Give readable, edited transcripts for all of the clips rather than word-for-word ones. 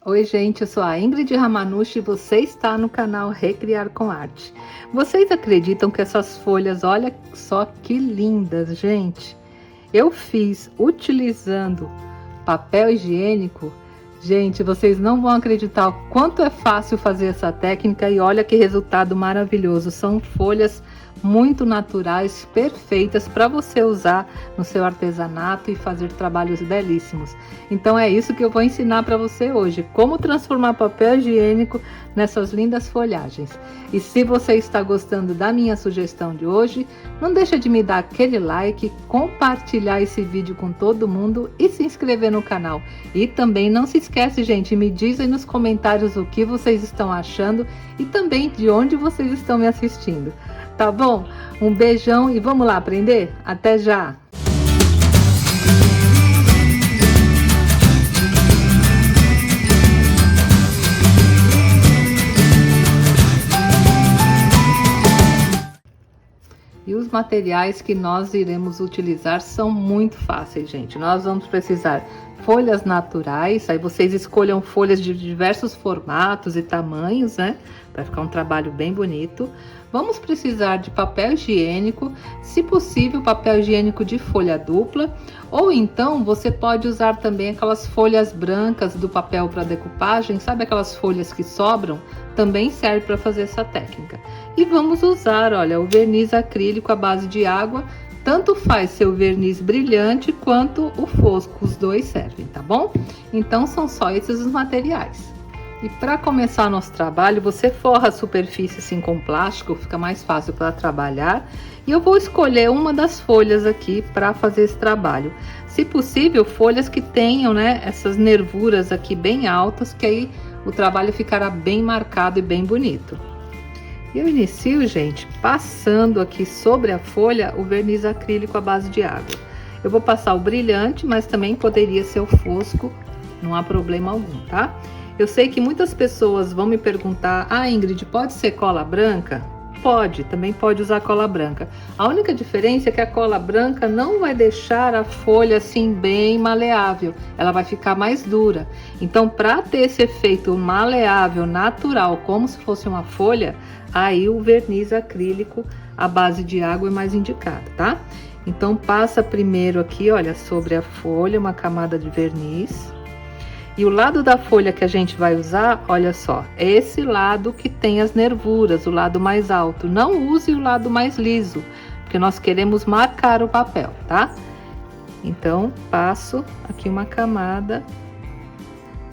Oi, gente, eu sou a Ingrid Ramanushi e você está no canal Recriar com Arte. Vocês acreditam que essas folhas, olha só que lindas, gente? Eu fiz utilizando papel higiênico. Gente, vocês não vão acreditar o quanto é fácil fazer essa técnica e olha que resultado maravilhoso. São folhas muito naturais, perfeitas para você usar no seu artesanato e fazer trabalhos belíssimos. Então é isso que eu vou ensinar para você hoje, como transformar papel higiênico nessas lindas folhagens. E se você está gostando da minha sugestão de hoje, não deixa de me dar aquele like, compartilhar esse vídeo com todo mundo e se inscrever no canal. E também não se esquece, gente, me diz aí nos comentários o que vocês estão achando e também de onde vocês estão me assistindo. Tá bom? Um beijão e vamos lá aprender? Até já! E os materiais que nós iremos utilizar são muito fáceis, gente. Nós vamos precisar folhas naturais, aí vocês escolham folhas de diversos formatos e tamanhos, né? Para ficar um trabalho bem bonito. Vamos precisar de papel higiênico, se possível papel higiênico de folha dupla, ou então você pode usar também aquelas folhas brancas do papel para decupagem, sabe aquelas folhas que sobram? Também serve para fazer essa técnica. E vamos usar, olha, o verniz acrílico à base de água, tanto faz seu verniz brilhante quanto o fosco, os dois servem, tá bom? Então são só esses os materiais. E para começar nosso trabalho, você forra a superfície assim com plástico, fica mais fácil para trabalhar. E eu vou escolher uma das folhas aqui para fazer esse trabalho. Se possível, folhas que tenham, né, essas nervuras aqui bem altas, que aí o trabalho ficará bem marcado e bem bonito. Eu inicio, gente, passando aqui sobre a folha o verniz acrílico à base de água. Eu vou passar o brilhante, mas também poderia ser o fosco, não há problema algum, tá? Eu sei que muitas pessoas vão me perguntar: ah, Ingrid, pode ser cola branca? Pode, também pode usar cola branca. A única diferença é que a cola branca não vai deixar a folha assim bem maleável, ela vai ficar mais dura. Então, para ter esse efeito maleável, natural, como se fosse uma folha, aí o verniz acrílico à base de água é mais indicado, tá? Então, passa primeiro aqui, olha, sobre a folha, uma camada de verniz. E o lado da folha que a gente vai usar, olha só, é esse lado que tem as nervuras, o lado mais alto. Não use o lado mais liso, porque nós queremos marcar o papel, tá? Então, passo aqui uma camada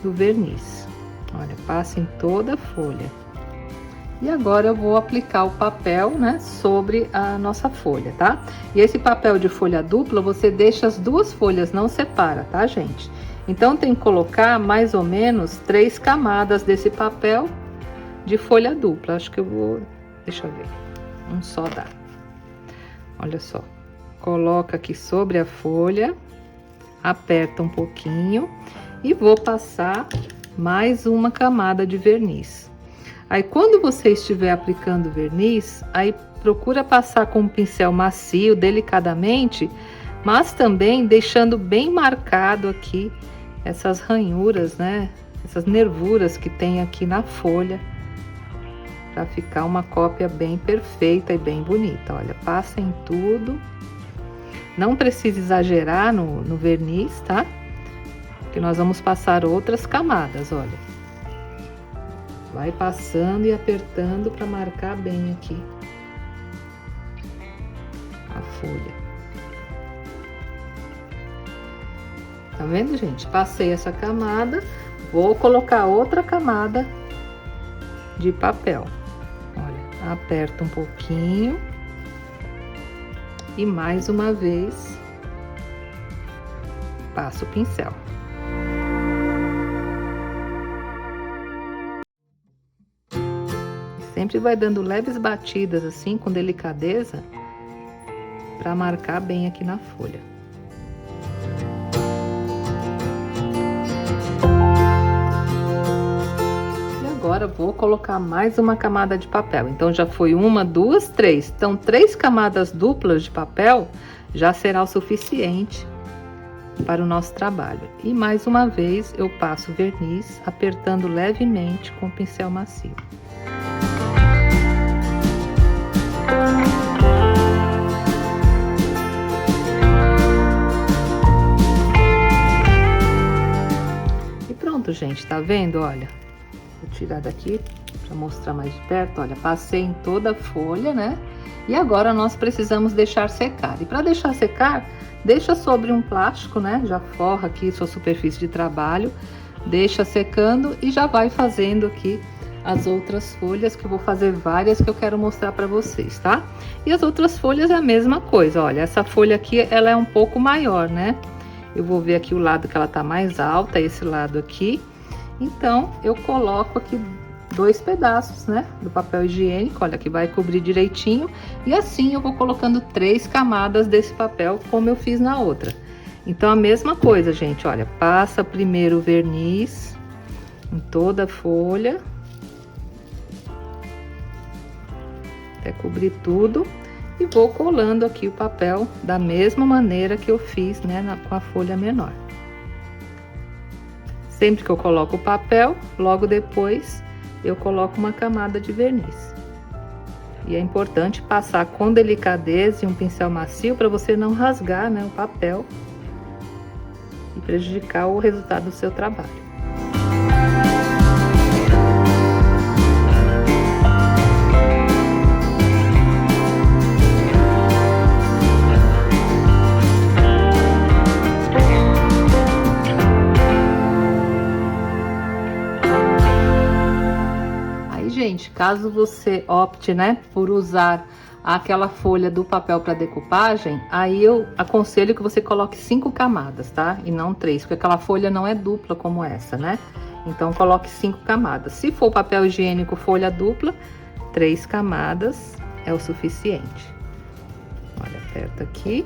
do verniz. Olha, passa em toda a folha. E agora eu vou aplicar o papel, né, sobre a nossa folha, tá? E esse papel de folha dupla, você deixa as duas folhas, não separa, tá, gente? Então, tem que colocar mais ou menos 3 camadas desse papel de folha dupla. Acho que eu vou... deixa eu ver. Um só dá. Olha só. Coloca aqui sobre a folha. Aperta um pouquinho. E vou passar mais uma camada de verniz. Aí, quando você estiver aplicando verniz, aí procura passar com um pincel macio, delicadamente, mas também deixando bem marcado aqui essas ranhuras, né? Essas nervuras que tem aqui na folha, para ficar uma cópia bem perfeita e bem bonita. Olha, passa em tudo. Não precisa exagerar no verniz, tá? Porque nós vamos passar outras camadas, olha. Vai passando e apertando para marcar bem aqui a folha. Tá vendo, gente? Passei essa camada, vou colocar outra camada de papel. Olha, aperto um pouquinho e mais uma vez passo o pincel. Sempre vai dando leves batidas assim, com delicadeza, para marcar bem aqui na folha. Agora vou colocar mais uma camada de papel. Então já foi 1, 2, 3. Então 3 camadas duplas de papel já será o suficiente para o nosso trabalho. E mais uma vez eu passo verniz, apertando levemente com o pincel macio. E pronto, gente, tá vendo? Olha, vou tirar daqui para mostrar mais de perto. Olha, passei em toda a folha, né? E agora nós precisamos deixar secar. E para deixar secar, deixa sobre um plástico, né? Já forra aqui sua superfície de trabalho, deixa secando e já vai fazendo aqui as outras folhas, que eu vou fazer várias que eu quero mostrar para vocês, tá? E as outras folhas é a mesma coisa. Olha, essa folha aqui, ela é um pouco maior, né? Eu vou ver aqui o lado que ela tá mais alta, esse lado aqui. Então, eu coloco aqui 2 pedaços, né, do papel higiênico, olha, que vai cobrir direitinho, e assim eu vou colocando 3 camadas desse papel, como eu fiz na outra. Então, a mesma coisa, gente, olha, passa primeiro o verniz em toda a folha, até cobrir tudo, e vou colando aqui o papel da mesma maneira que eu fiz, né, com a folha menor. Sempre que eu coloco o papel, logo depois eu coloco uma camada de verniz. E é importante passar com delicadeza e um pincel macio para você não rasgar, né, o papel e prejudicar o resultado do seu trabalho. Gente, caso você opte, né, por usar aquela folha do papel para decupagem, aí eu aconselho que você coloque 5 camadas, tá? E não 3, porque aquela folha não é dupla como essa, né? Então, coloque 5 camadas. Se for papel higiênico folha dupla, 3 camadas é o suficiente. Olha, aperta aqui.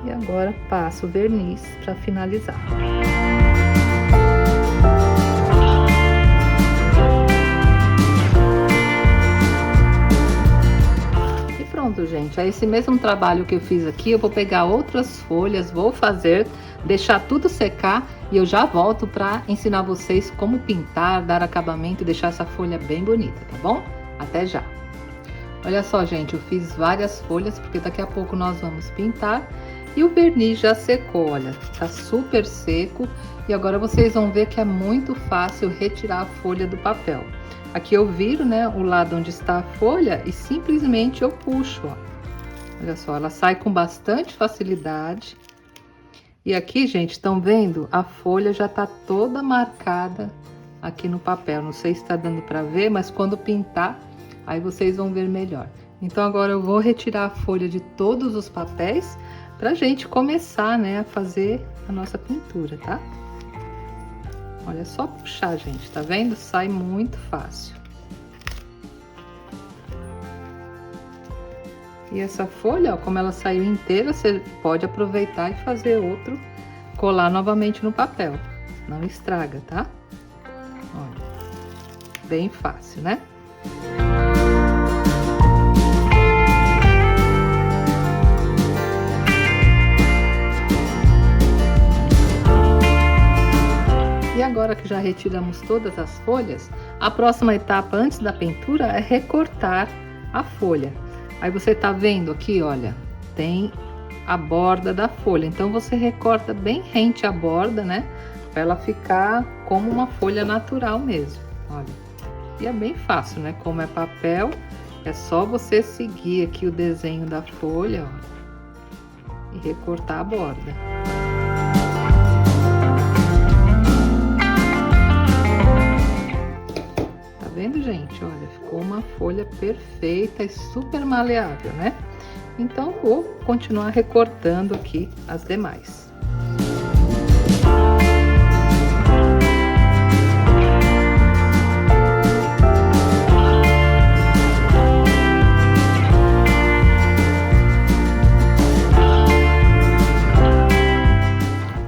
E agora passo o verniz para finalizar. Pronto, gente, é esse mesmo trabalho que eu fiz aqui, eu vou pegar outras folhas, vou fazer, deixar tudo secar e eu já volto para ensinar vocês como pintar, dar acabamento e deixar essa folha bem bonita, tá bom? Até já! Olha só, gente, eu fiz várias folhas porque daqui a pouco nós vamos pintar e o verniz já secou, olha, tá super seco e agora vocês vão ver que é muito fácil retirar a folha do papel. Aqui eu viro, né, o lado onde está a folha e simplesmente eu puxo, ó. Olha só, ela sai com bastante facilidade. E aqui, gente, estão vendo? A folha já tá toda marcada aqui no papel. Não sei se tá dando para ver, mas quando pintar, aí vocês vão ver melhor. Então, agora eu vou retirar a folha de todos os papéis pra gente começar, né, a fazer a nossa pintura, tá? Olha, é só puxar, gente, tá vendo? Sai muito fácil. E essa folha, ó, como ela saiu inteira, você pode aproveitar e fazer outro, colar novamente no papel. Não estraga, tá? Olha, bem fácil, né? E agora que já retiramos todas as folhas, a próxima etapa antes da pintura é recortar a folha. Aí você tá vendo aqui, olha, tem a borda da folha. Então você recorta bem rente à borda, né? Pra ela ficar como uma folha natural mesmo, olha. E é bem fácil, né? Como é papel, é só você seguir aqui o desenho da folha, ó, e recortar a borda. Vendo, gente? Olha, ficou uma folha perfeita e super maleável, né? Então, vou continuar recortando aqui as demais.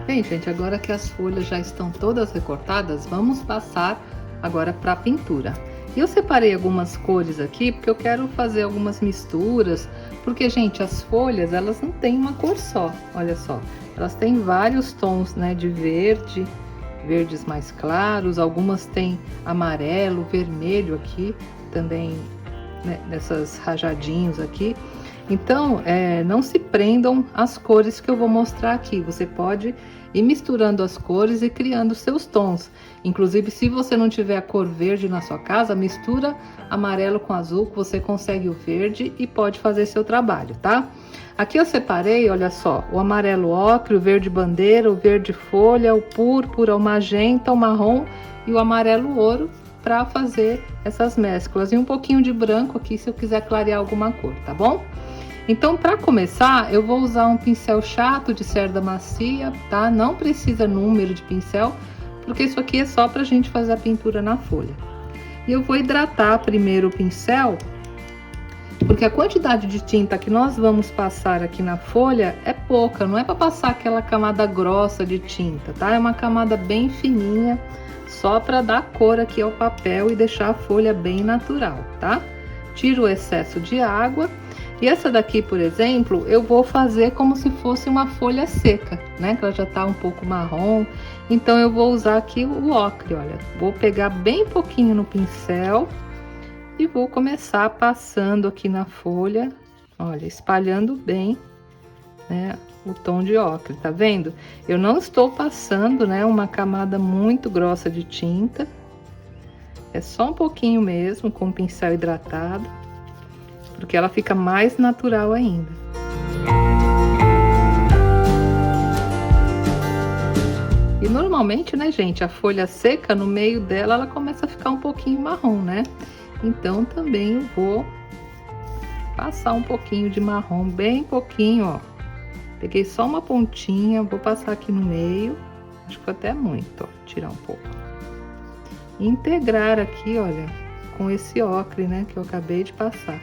Bem, gente, agora que as folhas já estão todas recortadas, vamos passar agora para a pintura. E eu separei algumas cores aqui porque eu quero fazer algumas misturas Porque, gente, as folhas, elas não têm uma cor só, olha só. Elas têm vários tons, né, de verde, verdes mais claros, algumas têm amarelo, vermelho aqui, também, né, nessas rajadinhos aqui. Então, não se prendam às cores que eu vou mostrar aqui. Você pode ir misturando as cores e criando seus tons. Inclusive, se você não tiver a cor verde na sua casa, mistura amarelo com azul, que você consegue o verde e pode fazer seu trabalho, tá? Aqui eu separei, olha só, o amarelo ocre, o verde bandeira, o verde folha, o púrpura, o magenta, o marrom e o amarelo ouro para fazer essas mesclas. E um pouquinho de branco aqui se eu quiser clarear alguma cor, tá bom? Então, para começar, eu vou usar um pincel chato de cerda macia, tá? Não precisa número de pincel, porque isso aqui é só pra gente fazer a pintura na folha. E eu vou hidratar primeiro o pincel, porque a quantidade de tinta que nós vamos passar aqui na folha é pouca, não é para passar aquela camada grossa de tinta, tá? É uma camada bem fininha, só para dar cor aqui ao papel e deixar a folha bem natural, tá? Tiro o excesso de água. E essa daqui, por exemplo, eu vou fazer como se fosse uma folha seca, né? Que ela já tá um pouco marrom. Então, eu vou usar aqui o ocre, olha. Vou pegar bem pouquinho no pincel e vou começar passando aqui na folha, olha, espalhando bem, né? O tom de ocre, tá vendo? Eu não estou passando, né? Uma camada muito grossa de tinta. É só um pouquinho mesmo, com o pincel hidratado, porque ela fica mais natural ainda. E normalmente, né, gente, a folha seca, no meio dela, ela começa a ficar um pouquinho marrom, né? Então, também eu vou passar um pouquinho de marrom, bem pouquinho, ó. Peguei só uma pontinha, vou passar aqui no meio, acho que até muito, ó, tirar um pouco. E integrar aqui, olha, com esse ocre, né, que eu acabei de passar.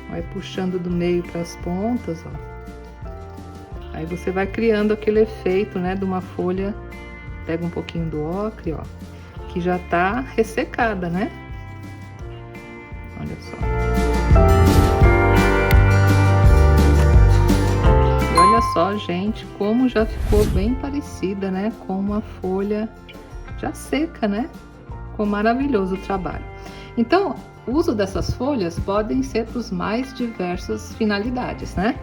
Vai puxando do meio para as pontas, ó. Aí você vai criando aquele efeito, né, de uma folha. Pega um pouquinho do ocre, ó, que já tá ressecada, né? Olha só. E olha só, gente, como já ficou bem parecida, né, com uma folha já seca, né? Ficou maravilhoso o trabalho. Então, o uso dessas folhas podem ser para as mais diversas finalidades, né?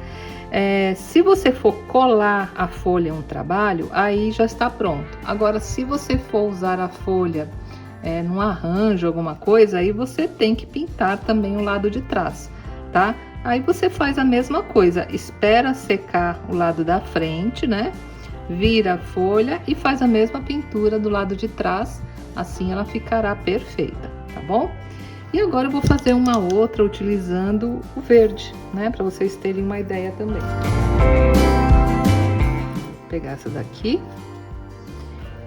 Se você for colar a folha em um trabalho, aí já está pronto. Agora, se você for usar a folha num arranjo, alguma coisa, aí você tem que pintar também o lado de trás, tá? Aí você faz a mesma coisa, espera secar o lado da frente, né? Vira a folha e faz a mesma pintura do lado de trás, assim ela ficará perfeita, tá bom? E agora eu vou fazer uma outra utilizando o verde, né? Para vocês terem uma ideia também. Vou pegar essa daqui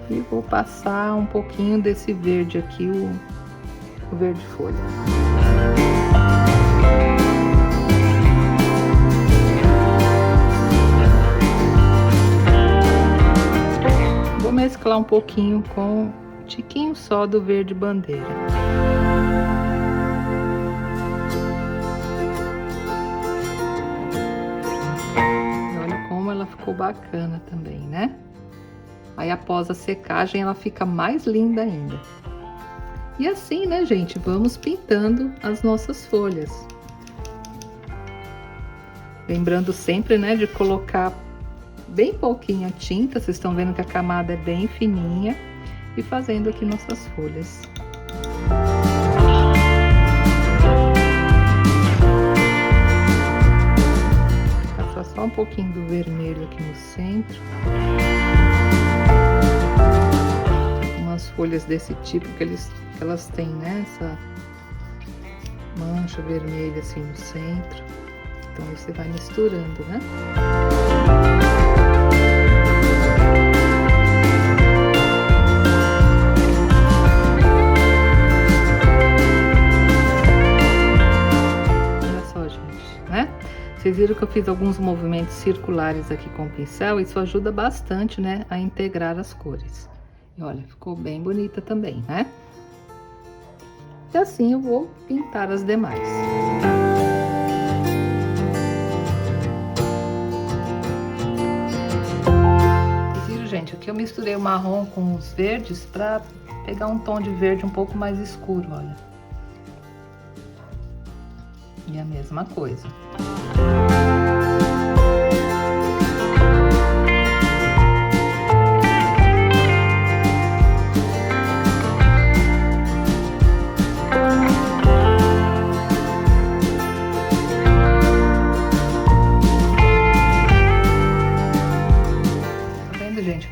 e vou passar um pouquinho desse verde aqui, o verde folha. Vou mesclar um pouquinho com um tiquinho só do verde bandeira. Ficou bacana também, né? Aí após a secagem ela fica mais linda ainda. E assim, né, gente, vamos pintando as nossas folhas. Lembrando sempre, né, de colocar bem pouquinha tinta, vocês estão vendo que a camada é bem fininha, e fazendo aqui nossas folhas. Só um pouquinho do vermelho aqui no centro. Umas folhas desse tipo que elas têm, né? Essa mancha vermelha assim no centro. Então você vai misturando, né? Vocês viram que eu fiz alguns movimentos circulares aqui com o pincel, isso ajuda bastante, né, a integrar as cores. E olha, ficou bem bonita também, né? E assim eu vou pintar as demais. Gente, aqui eu misturei o marrom com os verdes para pegar um tom de verde um pouco mais escuro, olha. E a mesma coisa.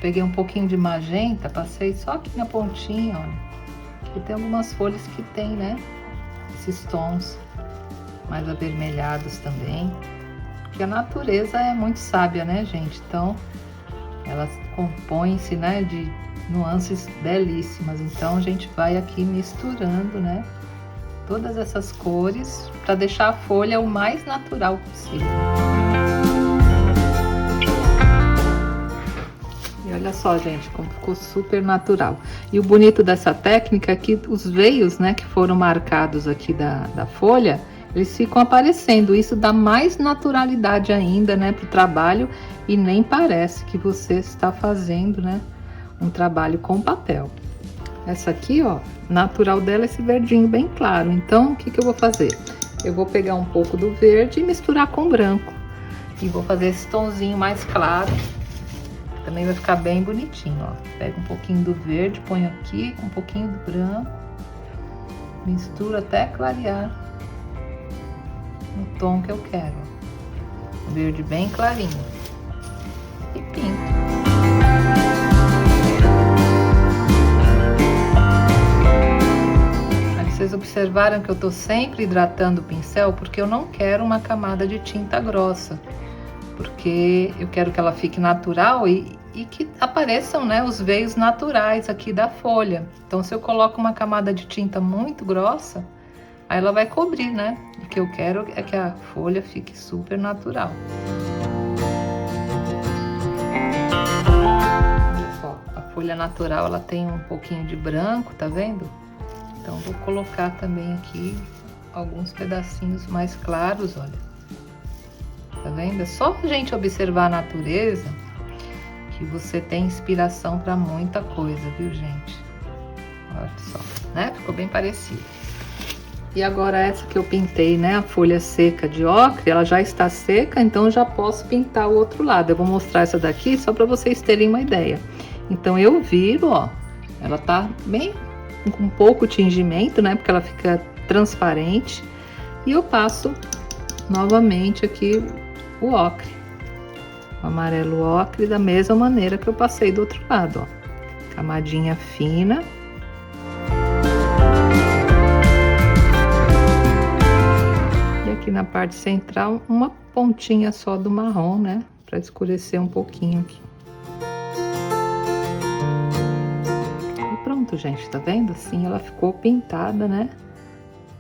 Peguei um pouquinho de magenta, passei só aqui na pontinha, olha. Aqui tem algumas folhas que tem, né? Esses tons mais avermelhados também. Porque a natureza é muito sábia, né, gente? Então, ela compõe-se, né, de nuances belíssimas. Então, a gente vai aqui misturando, né, todas essas cores para deixar a folha o mais natural possível. E olha só, gente, como ficou super natural. E o bonito dessa técnica é que os veios, né, que foram marcados aqui da folha, eles ficam aparecendo. Isso dá mais naturalidade ainda, né, pro trabalho, e nem parece que você está fazendo, né, um trabalho com papel. Essa aqui, ó, natural dela é esse verdinho bem claro. Então, o que que eu vou fazer? Eu vou pegar um pouco do verde e misturar com branco. E vou fazer esse tonzinho mais claro. Também vai ficar bem bonitinho, ó. Pega um pouquinho do verde, põe aqui, um pouquinho do branco. Misturo até clarear o tom que eu quero. Verde bem clarinho. E pinto. Aí vocês observaram que eu tô sempre hidratando o pincel porque eu não quero uma camada de tinta grossa. Porque eu quero que ela fique natural e que apareçam, né, os veios naturais aqui da folha. Então, se eu coloco uma camada de tinta muito grossa, aí ela vai cobrir, né? O que eu quero é que a folha fique super natural. Olha só, a folha natural, ela tem um pouquinho de branco, tá vendo? Então, vou colocar também aqui alguns pedacinhos mais claros, olha. Tá vendo? É só a gente observar a natureza que você tem inspiração para muita coisa, viu, gente? Olha só, né? Ficou bem parecido. E agora essa que eu pintei, né? A folha seca de ocre, ela já está seca, então eu já posso pintar o outro lado. Eu vou mostrar essa daqui só para vocês terem uma ideia. Então eu viro, ó, ela tá bem com pouco tingimento, né? Porque ela fica transparente. E eu passo novamente aqui o ocre, o amarelo ocre, da mesma maneira que eu passei do outro lado, ó. Camadinha fina. E aqui na parte central, uma pontinha só do marrom, né? Para escurecer um pouquinho aqui. E pronto, gente, tá vendo? Assim ela ficou pintada, né?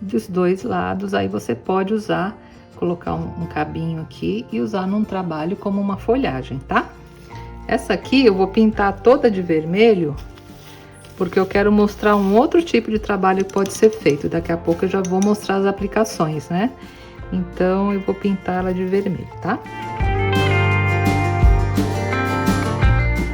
Dos dois lados. Aí você pode usar, colocar um cabinho aqui e usar num trabalho como uma folhagem, tá? Essa aqui eu vou pintar toda de vermelho, porque eu quero mostrar um outro tipo de trabalho que pode ser feito. Daqui a pouco eu já vou mostrar as aplicações, né? Então eu vou pintar ela de vermelho, tá?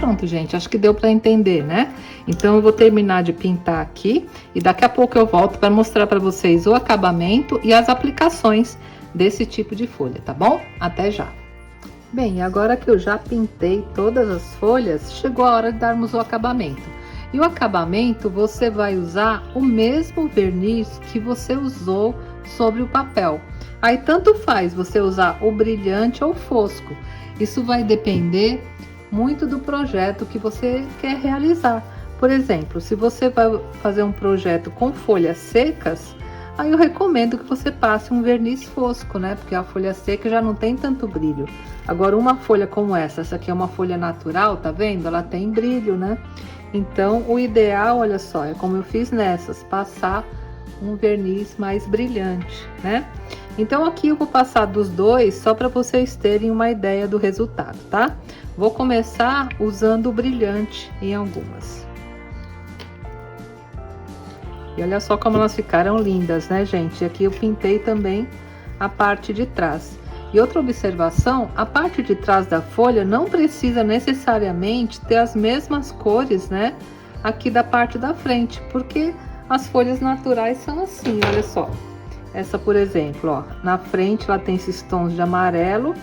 Pronto, gente, acho que deu para entender, né? Então eu vou terminar de pintar aqui e daqui a pouco eu volto para mostrar para vocês o acabamento e as aplicações desse tipo de folha, tá bom? Até já! Bem, agora que eu já pintei todas as folhas, chegou a hora de darmos o acabamento. E o acabamento você vai usar o mesmo verniz que você usou sobre o papel. Aí tanto faz você usar o brilhante ou fosco. Isso vai depender muito do projeto que você quer realizar. Por exemplo, se você vai fazer um projeto com folhas secas, aí eu recomendo que você passe um verniz fosco, né? Porque a folha seca já não tem tanto brilho. Agora, uma folha como essa aqui é uma folha natural, tá vendo? Ela tem brilho, né? Então, o ideal, olha só, é como eu fiz nessas, passar um verniz mais brilhante, né? Então, aqui eu vou passar dos dois, só para vocês terem uma ideia do resultado, tá? Vou começar usando o brilhante em algumas. E olha só como elas ficaram lindas, né, gente? Aqui eu pintei também a parte de trás. E outra observação, a parte de trás da folha não precisa necessariamente ter as mesmas cores, né, aqui da parte da frente, porque as folhas naturais são assim, olha só. Essa, por exemplo, ó, na frente ela tem esses tons de amarelo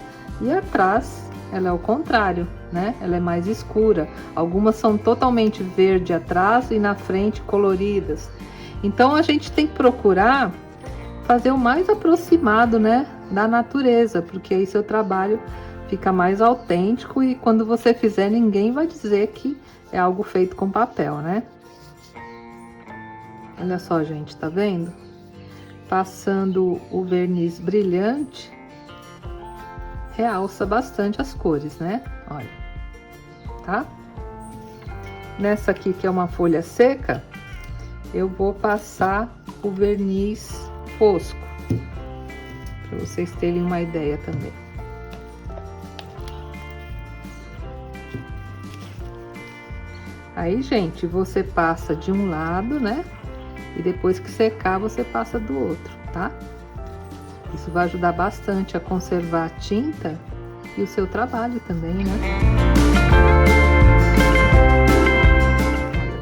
e atrás ela é o contrário, né? Ela é mais escura. Algumas são totalmente verde atrás e na frente coloridas. Então a gente tem que procurar fazer o mais aproximado, né, da natureza, porque aí seu trabalho fica mais autêntico e quando você fizer ninguém vai dizer que é algo feito com papel, né? Olha só, gente, tá vendo? Passando o verniz brilhante, realça bastante as cores, né? Olha, tá? Nessa aqui, que é uma folha seca, eu vou passar o verniz fosco, para vocês terem uma ideia também. Aí, gente, você passa de um lado, né? E depois que secar, você passa do outro, tá? Isso vai ajudar bastante a conservar a tinta e o seu trabalho também, né?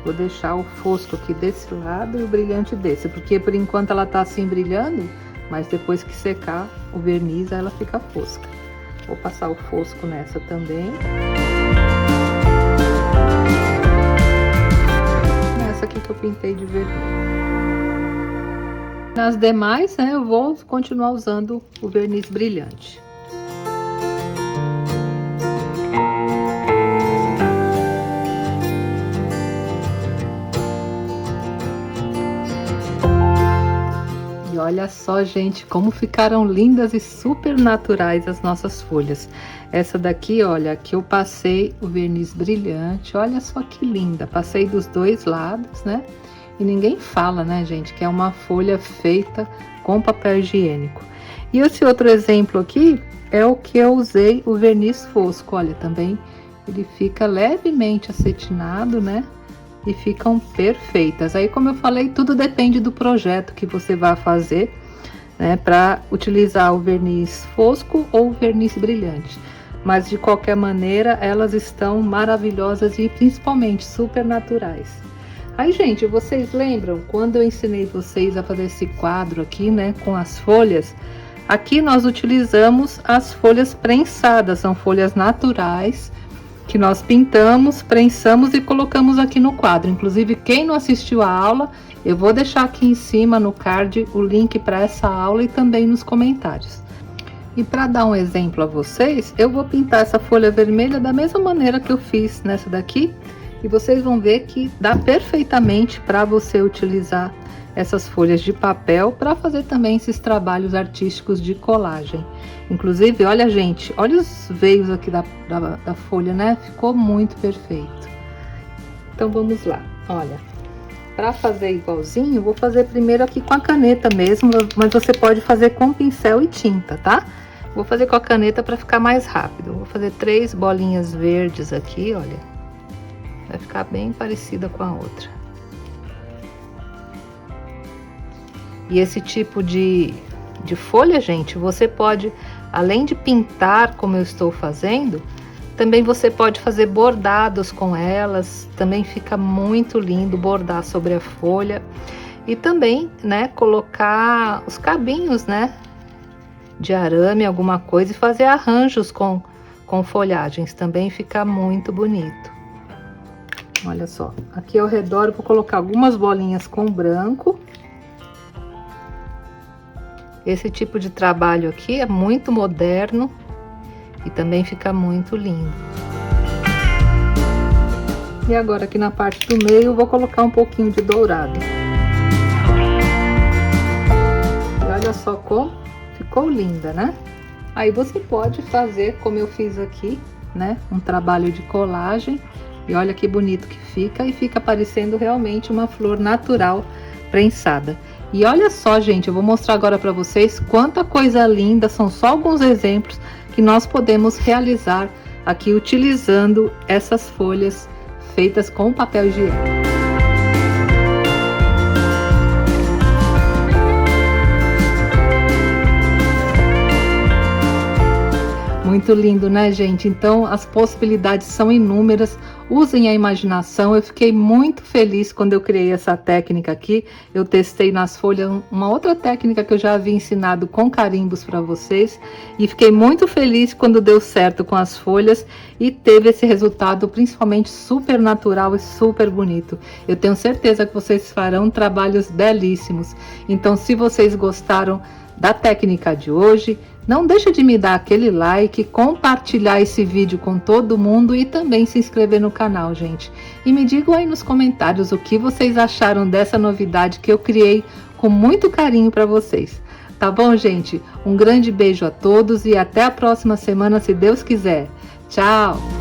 Vou deixar o fosco aqui desse lado e o brilhante desse, porque por enquanto ela tá assim brilhando, mas depois que secar o verniz, ela fica fosca. Vou passar o fosco nessa também. Nessa aqui que eu pintei de vermelho. Nas demais, né, eu vou continuar usando o verniz brilhante. E olha só, gente, como ficaram lindas e super naturais as nossas folhas. Essa daqui, olha, aqui eu passei o verniz brilhante, olha só que linda. Passei dos dois lados, né? E ninguém fala, né, gente, que é uma folha feita com papel higiênico. E esse outro exemplo aqui é o que eu usei o verniz fosco, olha, também ele fica levemente acetinado, né? E ficam perfeitas. Aí, como eu falei, tudo depende do projeto que você vai fazer, né, para utilizar o verniz fosco ou o verniz brilhante. Mas de qualquer maneira, elas estão maravilhosas e principalmente super naturais. Aí, gente, vocês lembram quando eu ensinei vocês a fazer esse quadro aqui, né, com as folhas? Aqui nós utilizamos as folhas prensadas, são folhas naturais que nós pintamos, prensamos e colocamos aqui no quadro. Inclusive, quem não assistiu a aula, eu vou deixar aqui em cima no card o link para essa aula e também nos comentários. E para dar um exemplo a vocês, eu vou pintar essa folha vermelha da mesma maneira que eu fiz nessa daqui. E vocês vão ver que dá perfeitamente para você utilizar essas folhas de papel para fazer também esses trabalhos artísticos de colagem. Inclusive, olha, gente, olha os veios aqui da folha, né? Ficou muito perfeito. Então, vamos lá. Olha, para fazer igualzinho, eu vou fazer primeiro aqui com a caneta mesmo, mas você pode fazer com pincel e tinta, tá? Vou fazer com a caneta para ficar mais rápido. Vou fazer 3 bolinhas verdes aqui, olha. Vai ficar bem parecida com a outra. E esse tipo de folha, gente, você pode, além de pintar como eu estou fazendo, também você pode fazer bordados com elas. Também fica muito lindo bordar sobre a folha. E também, né, colocar os cabinhos, né, de arame, alguma coisa, e fazer arranjos com folhagens. Também fica muito bonito. Olha só, aqui ao redor eu vou colocar algumas bolinhas com branco. Esse tipo de trabalho aqui é muito moderno e também fica muito lindo. E agora aqui na parte do meio eu vou colocar um pouquinho de dourado. E olha só como ficou linda, né? Aí você pode fazer como eu fiz aqui, né? Um trabalho de colagem. E olha que bonito que fica, e fica parecendo realmente uma flor natural prensada. E olha só, gente, eu vou mostrar agora para vocês quanta coisa linda, são só alguns exemplos que nós podemos realizar aqui utilizando essas folhas feitas com papel higiênico. Muito lindo, né, gente? Então, as possibilidades são inúmeras. Usem a imaginação. Eu fiquei muito feliz quando eu criei essa técnica aqui. Eu testei nas folhas uma outra técnica que eu já havia ensinado com carimbos para vocês. E fiquei muito feliz quando deu certo com as folhas e teve esse resultado, principalmente super natural e super bonito. Eu tenho certeza que vocês farão trabalhos belíssimos. Então, se vocês gostaram da técnica de hoje, não deixa de me dar aquele like, compartilhar esse vídeo com todo mundo e também se inscrever no canal, gente. E me digam aí nos comentários o que vocês acharam dessa novidade que eu criei com muito carinho para vocês. Tá bom, gente? Um grande beijo a todos e até a próxima semana, se Deus quiser. Tchau!